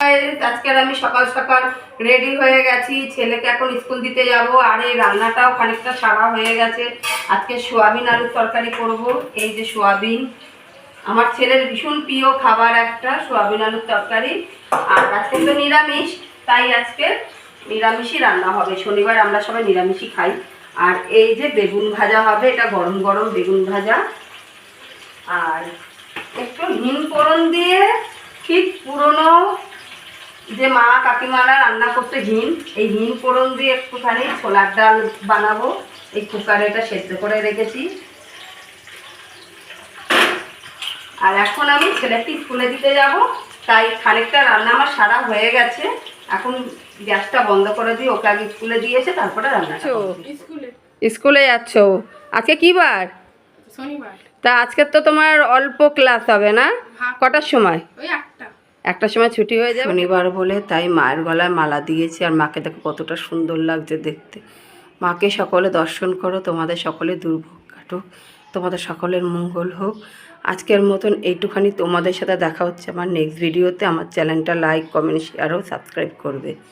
আজকের আমি সকাল সকাল রেডি হয়ে গেছি, ছেলেকে এখন স্কুল দিতে যাব। আর এই রান্নাটাও খানিকটা সারা হয়ে গেছে। আজকে সোয়াবিন আলুর তরকারি করব। এই যে সোয়াবিন, আমার ছেলের ভীষণ প্রিয় খাবার একটা, সোয়াবিন আলুর তরকারি। আর আজকে তো নিরামিষ, তাই আজকে নিরামিষই রান্না হবে। শনিবার আমরা সবাই নিরামিষই খাই। আর এই যে বেগুন ভাজা হবে, এটা গরম গরম বেগুন ভাজা। আর একটু হিং ফোড়ন দিয়ে, ঠিক পুরনো যে মা কাকিমারা রান্না করতে এই হিং ফোড়ন দিয়ে একটুখানি ছোলার ডাল বানাবো। এই কুকারে এটা সেদ্ধ করে রেখেছি। আর এখন আমি ছেলেকে স্কুলে দিতে যাব, তাই খানিকটা রান্না আমার সারা হয়ে গেছে। এখন গ্যাসটা বন্ধ করে দিয়ে ওকে আগে স্কুলে দিয়েছে, তারপরে রান্না। স্কুলে যাচ্ছ? আজকে কি বার? শনিবার। তা আজকে তো তোমার অল্প ক্লাস হবে না? কটার সময়? ওই 8টা। 1টার সময় ছুটি হয়ে যাবে। শনিবার বলে তাই মায়ের গলায় মালা দিয়েছি। আর মাকে দেখো কতটা সুন্দর লাগছে দেখতে। মাকে সকলে দর্শন করো, তোমাদের সকলে দুর্ভোগ কাটুক, তোমাদের সকলের মঙ্গল হোক। আজকের মতন এইটুখানি। তোমাদের সাথে দেখা হচ্ছে আমার নেক্সট ভিডিওতে। আমার চ্যানেলটা লাইক, কমেন্ট, শেয়ার ও সাবস্ক্রাইব করবে।